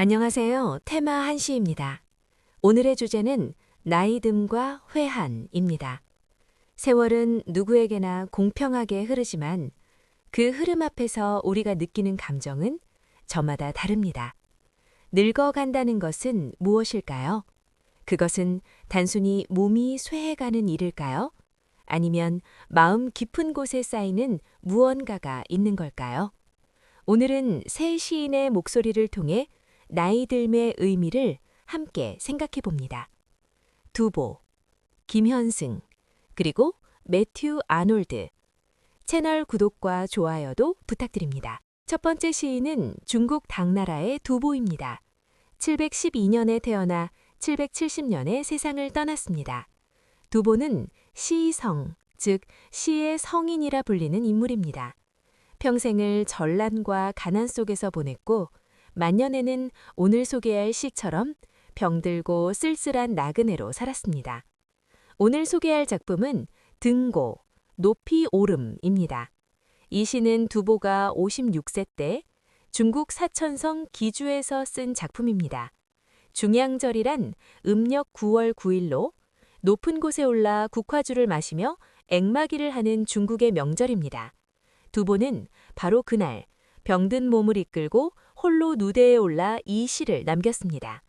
안녕하세요. 테마 한시입니다. 오늘의 주제는 나이듦과 회한입니다. 세월은 누구에게나 공평하게 흐르지만 그 흐름 앞에서 우리가 느끼는 감정은 저마다 다릅니다. 늙어간다는 것은 무엇일까요? 그것은 단순히 몸이 쇠해가는 일일까요? 아니면 마음 깊은 곳에 쌓이는 무언가가 있는 걸까요? 오늘은 세 시인의 목소리를 통해 나이 듦의 의미를 함께 생각해 봅니다. 두보, 김현승, 그리고 매튜 아놀드. 채널 구독과 좋아요도 부탁드립니다. 첫 번째 시인은 중국 당나라의 두보입니다. 712년에 태어나 770년에 세상을 떠났습니다. 두보는 시성, 즉 시의 성인이라 불리는 인물입니다. 평생을 전란과 가난 속에서 보냈고 만년에는 오늘 소개할 시처럼 병들고 쓸쓸한 나그네로 살았습니다. 오늘 소개할 작품은 등고, 높이 오름입니다. 이 시는 두보가 56세 때 중국 사천성 기주에서 쓴 작품입니다. 중양절이란 음력 9월 9일로 높은 곳에 올라 국화주를 마시며 액마기를 하는 중국의 명절입니다. 두보는 바로 그날 병든 몸을 이끌고 홀로 누대에 올라 이 시를 남겼습니다.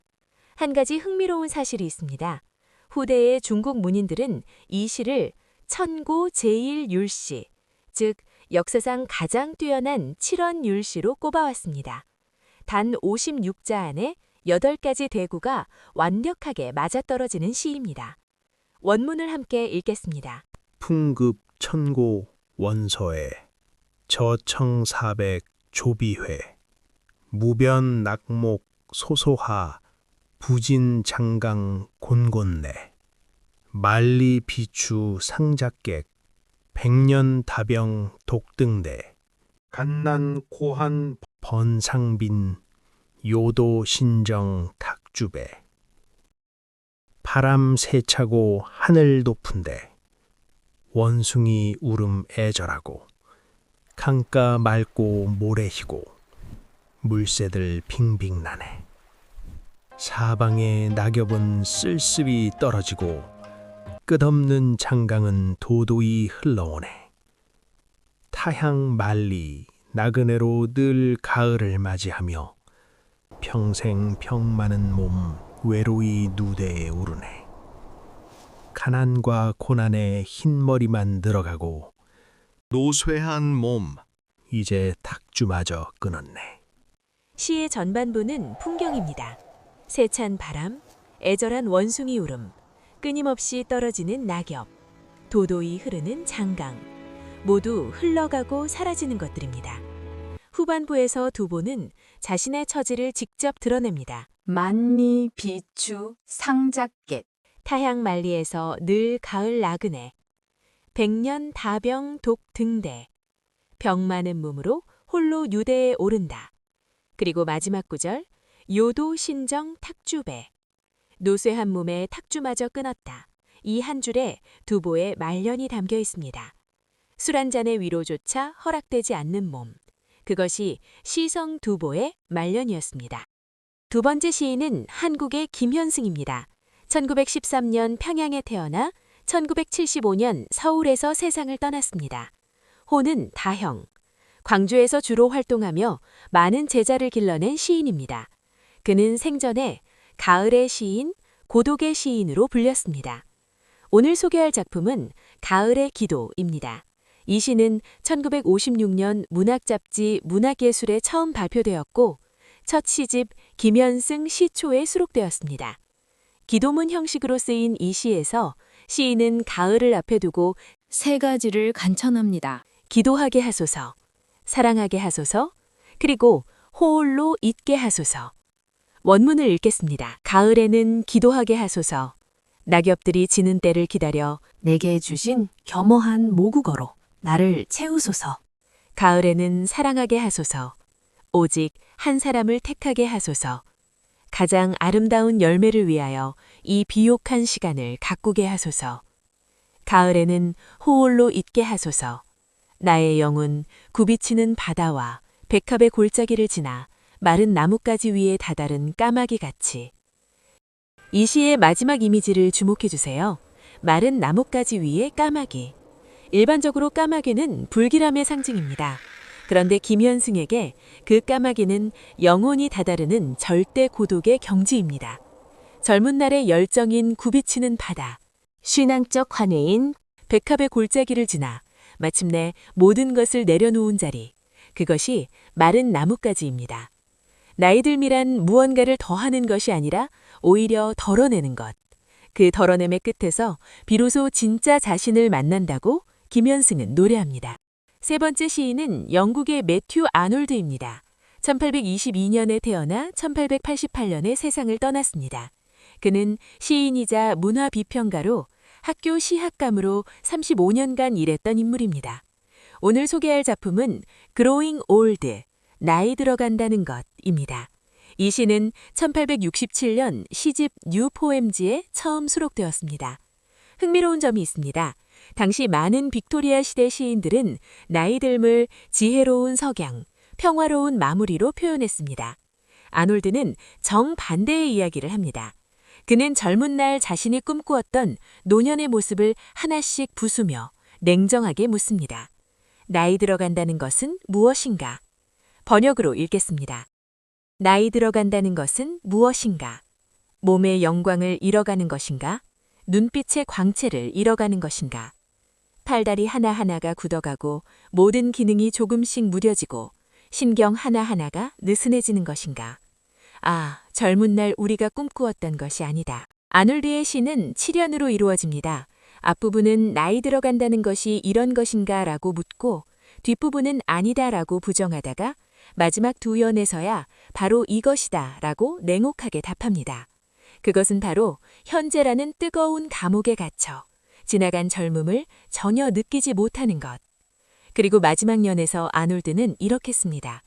한 가지 흥미로운 사실이 있습니다. 후대의 중국 문인들은 이 시를 천고 제1율시, 즉 역사상 가장 뛰어난 7원율시로 꼽아왔습니다. 단 56자 안에 8가지 대구가 완벽하게 맞아떨어지는 시입니다. 원문을 함께 읽겠습니다. 풍급 천고 원서에 저청사백 조비회 무변 낙목 소소하 부진 장강 곤곤내 만리 비추 상작객 백년 다병 독등대 간난 고한 번상빈 요도 신정 탁주배 바람 세차고 하늘 높은데 원숭이 울음 애절하고 강가 맑고 모래 희고 물새들 빙빙 나네. 사방에 낙엽은 쓸쓸히 떨어지고 끝없는 장강은 도도히 흘러오네. 타향 만리 나그네로 늘 가을을 맞이하며 평생 병 많은 몸 외로이 누대에 오르네. 가난과 고난에 흰머리만 늘어가고 노쇠한 몸 이제 탁주마저 끊었네. 시의 전반부는 풍경입니다. 세찬 바람, 애절한 원숭이 울음, 끊임없이 떨어지는 낙엽, 도도히 흐르는 장강, 모두 흘러가고 사라지는 것들입니다. 후반부에서 두보는 자신의 처지를 직접 드러냅니다. 만리 비추 상작객 타향 만리에서 늘 가을 나그네, 백년 다병 독 등대, 병 많은 몸으로 홀로 유대에 오른다. 그리고 마지막 구절, 요도 신정 탁주배, 노쇠한 몸에 탁주마저 끊었다. 이 한 줄에 두보의 말년이 담겨 있습니다. 술 한 잔의 위로조차 허락되지 않는 몸, 그것이 시성 두보의 말년이었습니다. 두 번째 시인은 한국의 김현승입니다. 1913년 평양에 태어나 1975년 서울에서 세상을 떠났습니다. 호는 다형, 광주에서 주로 활동하며 많은 제자를 길러낸 시인입니다. 그는 생전에 가을의 시인, 고독의 시인으로 불렸습니다. 오늘 소개할 작품은 가을의 기도입니다. 이 시는 1956년 문학잡지 문학예술에 처음 발표되었고 첫 시집 김현승 시초에 수록되었습니다. 기도문 형식으로 쓰인 이 시에서 시인은 가을을 앞에 두고 세 가지를 간청합니다. 기도하게 하소서, 사랑하게 하소서, 그리고 호홀로 잊게 하소서. 원문을 읽겠습니다. 가을에는 기도하게 하소서. 낙엽들이 지는 때를 기다려 내게 주신 겸허한 모국어로 나를 채우소서. 가을에는 사랑하게 하소서. 오직 한 사람을 택하게 하소서. 가장 아름다운 열매를 위하여 이 비옥한 시간을 가꾸게 하소서. 가을에는 호홀로 잊게 하소서. 나의 영혼 굽이치는 바다와 백합의 골짜기를 지나 마른 나뭇가지 위에 다다른 까마귀 같이. 이 시의 마지막 이미지를 주목해 주세요. 마른 나뭇가지 위에 까마귀. 일반적으로 까마귀는 불길함의 상징입니다. 그런데 김현승에게 그 까마귀는 영혼이 다다르는 절대 고독의 경지입니다. 젊은 날의 열정인 굽이치는 바다, 신앙적 환해인 백합의 골짜기를 지나 마침내 모든 것을 내려놓은 자리, 그것이 마른 나뭇가지입니다. 나이들미란 무언가를 더하는 것이 아니라 오히려 덜어내는 것. 그 덜어냄의 끝에서 비로소 진짜 자신을 만난다고 김현승은 노래합니다. 세 번째 시인은 영국의 매튜 아놀드입니다. 1822년에 태어나 1888년에 세상을 떠났습니다. 그는 시인이자 문화비평가로 학교 시학감으로 35년간 일했던 인물입니다. 오늘 소개할 작품은 Growing Old, 나이 들어간다는 것입니다. 이 시는 1867년 시집 뉴 포엠즈에 처음 수록되었습니다. 흥미로운 점이 있습니다. 당시 많은 빅토리아 시대 시인들은 나이 듦을 지혜로운 석양, 평화로운 마무리로 표현했습니다. 아놀드는 정반대의 이야기를 합니다. 그는 젊은 날 자신이 꿈꾸었던 노년의 모습을 하나씩 부수며 냉정하게 묻습니다. 나이 들어간다는 것은 무엇인가? 번역으로 읽겠습니다. 나이 들어간다는 것은 무엇인가? 몸의 영광을 잃어가는 것인가? 눈빛의 광채를 잃어가는 것인가? 팔다리 하나하나가 굳어가고 모든 기능이 조금씩 무뎌지고 신경 하나하나가 느슨해지는 것인가? 아, 젊은 날 우리가 꿈꾸었던 것이 아니다. 아놀드의 시는 7연으로 이루어집니다. 앞부분은 나이 들어간다는 것이 이런 것인가 라고 묻고 뒷부분은 아니다 라고 부정하다가 마지막 두 연에서야 바로 이것이다 라고 냉혹하게 답합니다. 그것은 바로 현재라는 뜨거운 감옥에 갇혀 지나간 젊음을 전혀 느끼지 못하는 것. 그리고 마지막 연에서 아놀드는 이렇게 씁니다.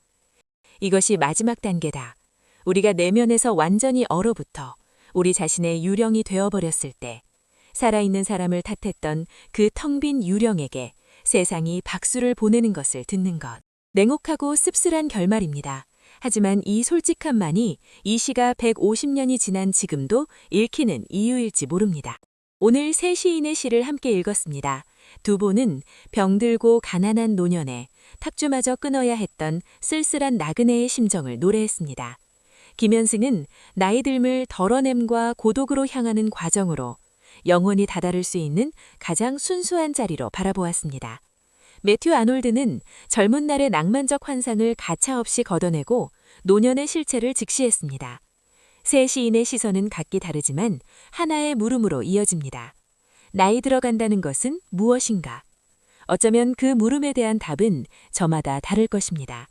이것이 마지막 단계다. 우리가 내면에서 완전히 얼어붙어 우리 자신의 유령이 되어버렸을 때 살아있는 사람을 탓했던 그 텅 빈 유령에게 세상이 박수를 보내는 것을 듣는 것. 냉혹하고 씁쓸한 결말입니다. 하지만 이 솔직함만이 이 시가 150년이 지난 지금도 읽히는 이유일지 모릅니다. 오늘 세 시인의 시를 함께 읽었습니다. 두보는 병들고 가난한 노년에 탁주마저 끊어야 했던 쓸쓸한 나그네의 심정을 노래했습니다. 김현승은 나이 듦을 덜어냄과 고독으로 향하는 과정으로 영혼이 다다를 수 있는 가장 순수한 자리로 바라보았습니다. 매튜 아놀드는 젊은 날의 낭만적 환상을 가차없이 걷어내고 노년의 실체를 직시했습니다. 세 시인의 시선은 각기 다르지만 하나의 물음으로 이어집니다. 나이 들어간다는 것은 무엇인가? 어쩌면 그 물음에 대한 답은 저마다 다를 것입니다.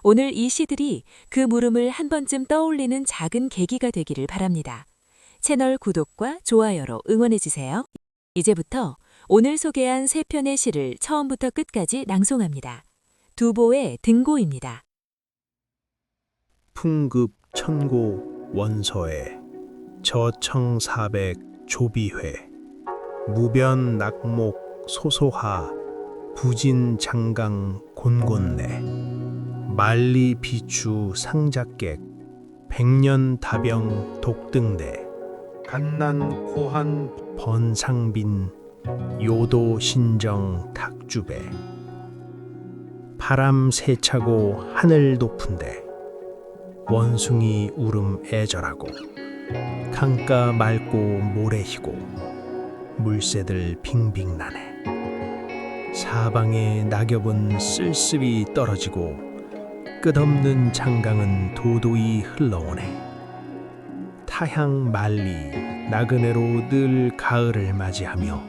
오늘 이 시들이 그 물음을 한 번쯤 떠올리는 작은 계기가 되기를 바랍니다. 채널 구독과 좋아요로 응원해주세요. 이제부터 오늘 소개한 세 편의 시를 처음부터 끝까지 낭송합니다. 두보의 등고입니다. 풍급 천고 원서에 저청사백 조비회 무변 낙목 소소하 부진 장강 곤곤내 만리 비추 상작객 백년 다병 독등대 갓난 호한 번상빈 요도 신정 탁주배 바람 세차고 하늘 높은데 원숭이 울음 애절하고 강가 맑고 모래 희고 물새들 빙빙 나네 사방에 낙엽은 쓸쓸히 떨어지고 끝없는 장강은 도도히 흘러오네 타향 만리 나그네로 늘 가을을 맞이하며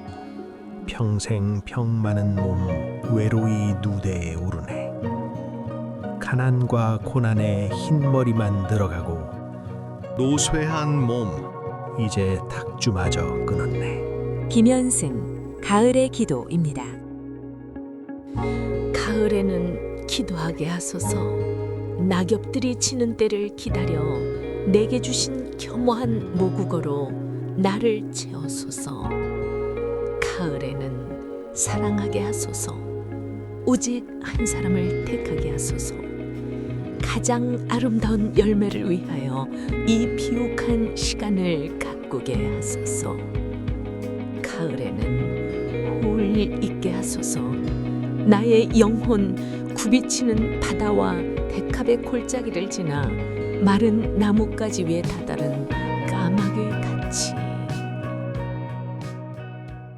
평생 병 많은 몸 외로이 누대에 오르네 가난과 고난에 흰머리만 늘어가고 노쇠한 몸 이제 탁주마저 끊었네. 김현승, 가을의 기도입니다. 가을에는 기도하게 하소서. 낙엽들이 지는 때를 기다려 내게 주신 겸허한 모국어로 나를 채워소서. 가을에는 사랑하게 하소서. 오직 한 사람을 택하게 하소서. 가장 아름다운 열매를 위하여 이 비옥한 시간을 가꾸게 하소서. 가을에는 홀 있게 하소서. 나의 영혼 굽이치는 바다와 백합의 골짜기를 지나 마른 나뭇가지 위에 다다른 까마귀 같이.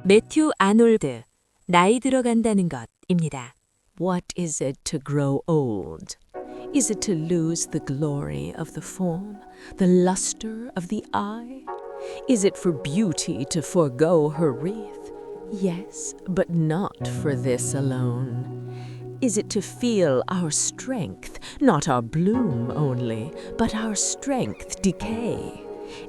매튜 아놀드, 나이 들어간다는 것입니다. What is it to grow old? Is it to lose the glory of the form, the luster of the eye? Is it for beauty to forego her wreath? Yes, but not for this alone. Is it to feel our strength, not our bloom only, but our strength decay?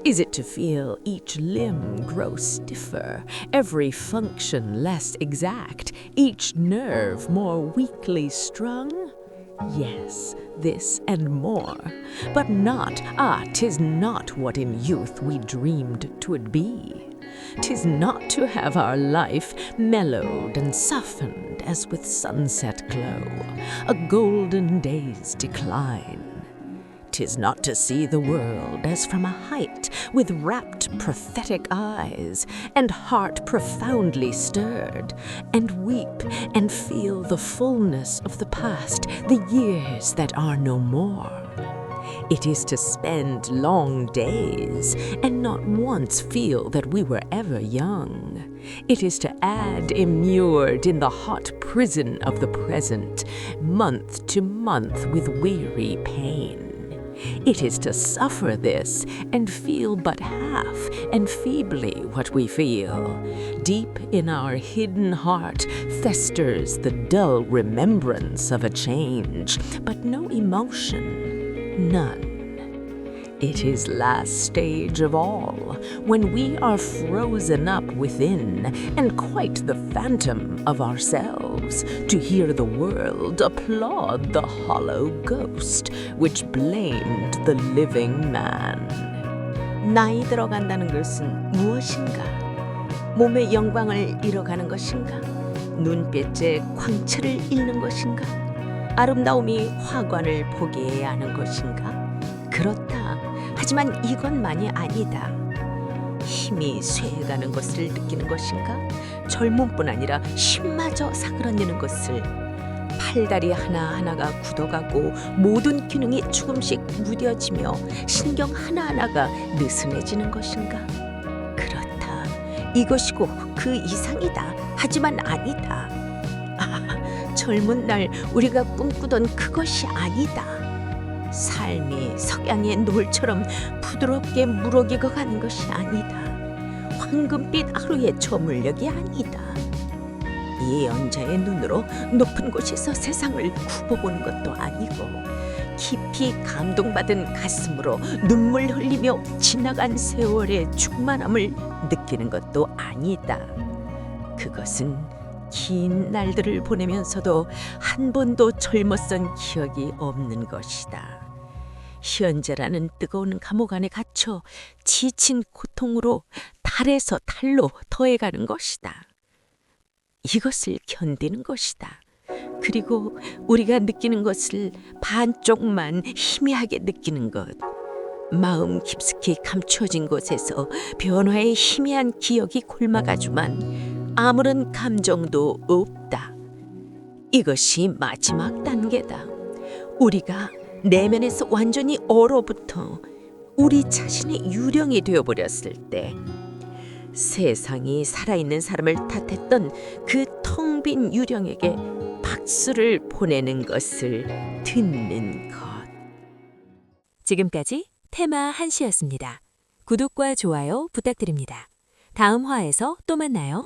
Is it to feel each limb grow stiffer, every function less exact, each nerve more weakly strung? Yes, this and more, but not, 'tis not what in youth we dreamed 'twould be. 'Tis not to have our life mellowed and softened as with sunset glow, a golden day's decline. 'Tis not to see the world as from a height, with rapt prophetic eyes, and heart profoundly stirred, and weep and feel the fullness of the past, the years that are no more. It is to spend long days and not once feel that we were ever young. It is to add immured in the hot prison of the present, month to month with weary pain. It is to suffer this and feel but half and feebly what we feel. Deep in our hidden heart festers the dull remembrance of a change, but no emotion, none. It is last stage of all, when we are frozen up within and quite the phantom of ourselves, to hear the world applaud the hollow ghost which blamed the living man. 나이 들어간다는 것은 무엇인가? 몸의 영광을 잃어가는 것인가? 눈빛의 광채를 잃는 것인가? 아름다움이 화관을 포기해야 하는 것인가? 그렇다. 하지만 이것만이 아니다. 힘이 쇠해가는 것을 느끼는 것인가? 젊음뿐 아니라 힘마저 사그라드는 것을. 팔다리 하나하나가 굳어가고 모든 기능이 조금씩 무뎌지며 신경 하나하나가 느슨해지는 것인가? 그렇다. 이것이고 그 이상이다. 하지만 아니다. 젊은 날 우리가 꿈꾸던 그것이 아니다. 삶이 석양의 노을처럼 부드럽게 무럭이고 가는 것이 아니다. 황금빛 하루의 저물력이 아니다. 예언자의 눈으로 높은 곳에서 세상을 굽어보는 것도 아니고, 깊이 감동받은 가슴으로 눈물 흘리며 지나간 세월의 충만함을 느끼는 것도 아니다. 그것은 긴 날들을 보내면서도 한 번도 젊었던 기억이 없는 것이다. 현재라는 뜨거운 감옥 안에 갇혀 지친 고통으로 달에서 달로 더해가는 것이다. 이것을 견디는 것이다. 그리고 우리가 느끼는 것을 반쪽만 희미하게 느끼는 것. 마음 깊숙이 감춰진 곳에서 변화의 희미한 기억이 곪아가지만 아무런 감정도 없다. 이것이 마지막 단계다. 우리가 내면에서 완전히 얼어붙어 우리 자신의 유령이 되어버렸을 때, 세상이 살아있는 사람을 탓했던 그 텅 빈 유령에게 박수를 보내는 것을 듣는 것. 지금까지 테마 한시였습니다. 구독과 좋아요 부탁드립니다. 다음 화에서 또 만나요.